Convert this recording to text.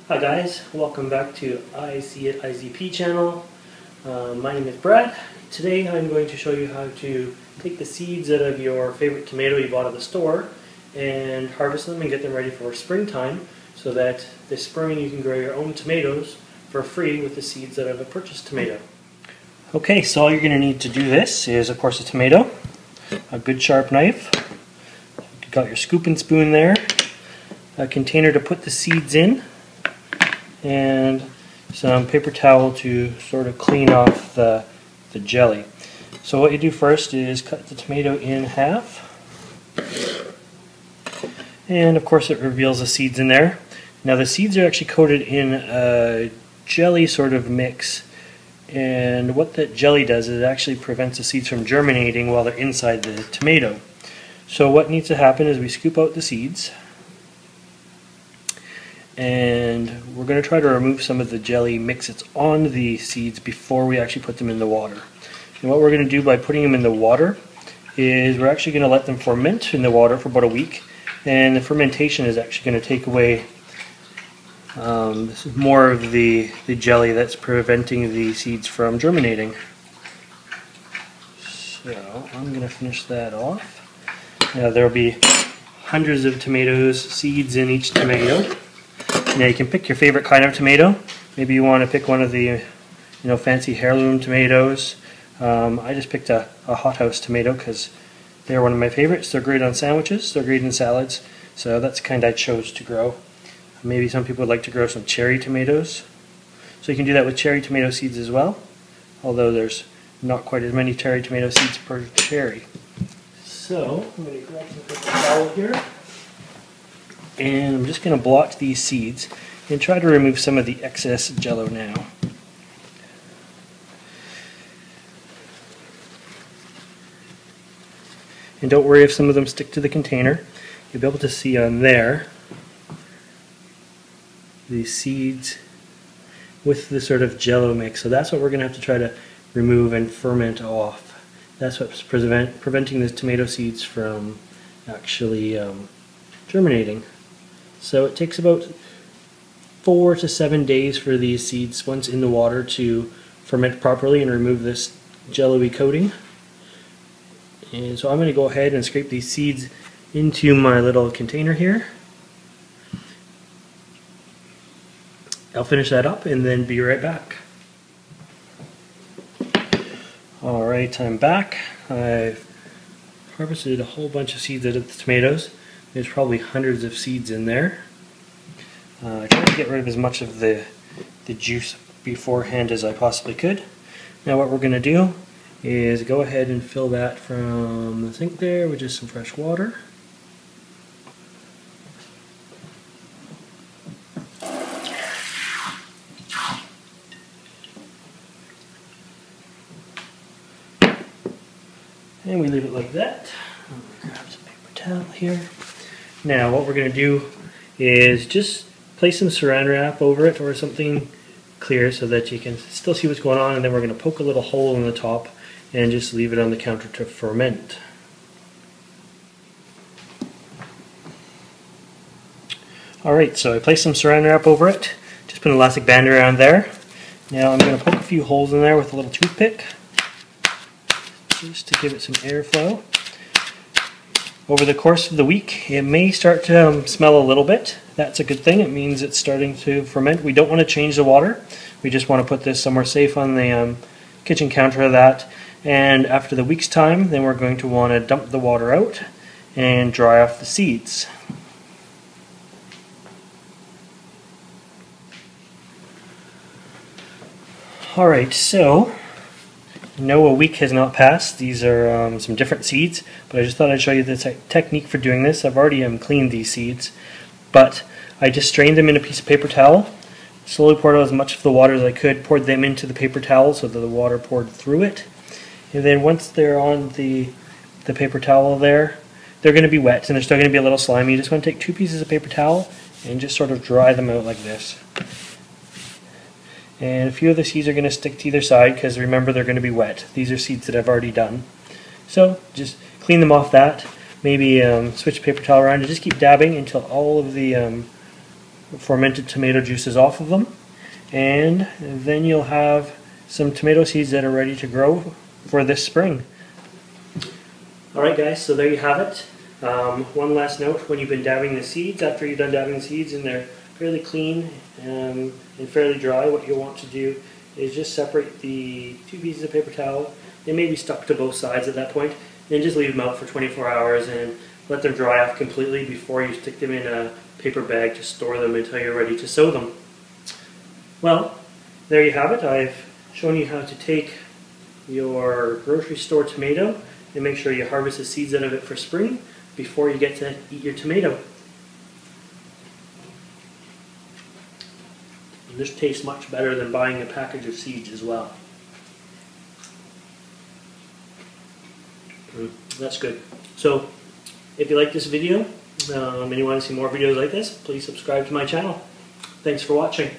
Hi guys, welcome back to I See It IZP channel. My name is Brad. Today I'm going to show you how to take the seeds out of your favorite tomato you bought at the store and harvest them and get them ready for springtime so that this spring you can grow your own tomatoes for free with the seeds out of a purchased tomato. Okay, so all you're going to need to do this is of course a tomato, a good sharp knife, you've got your scoop and spoon there, a container to put the seeds in, and some paper towel to sort of clean off the jelly. So what you do first is cut the tomato in half, and of course it reveals the seeds in there. Now the seeds are actually coated in a jelly sort of mix, and what that jelly does is it actually prevents the seeds from germinating while they're inside the tomato. So what needs to happen is we scoop out the seeds, and we're going to try to remove some of the jelly mix that's on the seeds before we actually put them in the water. And what we're going to do by putting them in the water is we're actually going to let them ferment in the water for about a week, and the fermentation is actually going to take away more of the jelly that's preventing the seeds from germinating. So I'm going to finish that off. Now there will be hundreds of tomatoes, seeds in each tomato. Now you can pick your favorite kind of tomato. Maybe you want to pick one of the fancy heirloom tomatoes. I just picked a hothouse tomato because they're one of my favorites. They're great on sandwiches, they're great in salads, so that's the kind I chose to grow. Maybe some people would like to grow some cherry tomatoes. So you can do that with cherry tomato seeds as well, although there's not quite as many cherry tomato seeds per cherry. So I'm going to grab some paper towel here, and I'm just going to blot these seeds and try to remove some of the excess jello now. And don't worry if some of them stick to the container. You'll be able to see on there the seeds with the sort of jello mix. So that's what we're going to have to try to remove and ferment off. That's what's preventing the tomato seeds from actually germinating. So it takes about 4 to 7 days for these seeds, once in the water, to ferment properly and remove this jello-y coating. And so I'm going to go ahead and scrape these seeds into my little container here. I'll finish that up and then be right back. Alright, I'm back. I've harvested a whole bunch of seeds out of the tomatoes. There's probably hundreds of seeds in there. I tried to get rid of as much of the juice beforehand as I possibly could. Now what we're going to do is go ahead and fill that from the sink there with just some fresh water. And we leave it like that. I'm going to grab some paper towel here. Now what we're going to do is just place some saran wrap over it or something clear so that you can still see what's going on, and then we're going to poke a little hole in the top and just leave it on the counter to ferment. Alright, so I placed some saran wrap over it, just put an elastic band around there. Now I'm going to poke a few holes in there with a little toothpick just to give it some airflow. Over the course of the week, it may start to smell a little bit. That's a good thing. It means it's starting to ferment. We don't want to change the water. We just want to put this somewhere safe on the kitchen counter of that. And after the week's time, then we're going to want to dump the water out and dry off the seeds. Alright, so no, a week has not passed. These are some different seeds, but I just thought I'd show you the technique for doing this. I've already cleaned these seeds, but I just strained them in a piece of paper towel, slowly poured out as much of the water as I could, poured them into the paper towel so that the water poured through it, and then once they're on the paper towel there, they're going to be wet and they're still going to be a little slimy. You just want to take 2 pieces of paper towel and just sort of dry them out like this. And a few of the seeds are going to stick to either side because remember they're going to be wet. These are seeds that I've already done. So just clean them off that. Maybe switch the paper towel around and just keep dabbing until all of the fermented tomato juices off of them, and then you'll have some tomato seeds that are ready to grow for this spring. Alright guys, so there you have it. One last note, when you've been dabbing the seeds, after you've done dabbing the seeds and they're fairly clean and fairly dry, what you'll want to do is just separate the two pieces of paper towel. They may be stuck to both sides at that point. Then just leave them out for 24 hours and let them dry off completely before you stick them in a paper bag to store them until you're ready to sow them. Well, there you have it. I've shown you how to take your grocery store tomato and make sure you harvest the seeds out of it for spring before you get to eat your tomato. And this tastes much better than buying a package of seeds as well. That's good. So, if you like this video and you want to see more videos like this, please subscribe to my channel. Thanks for watching.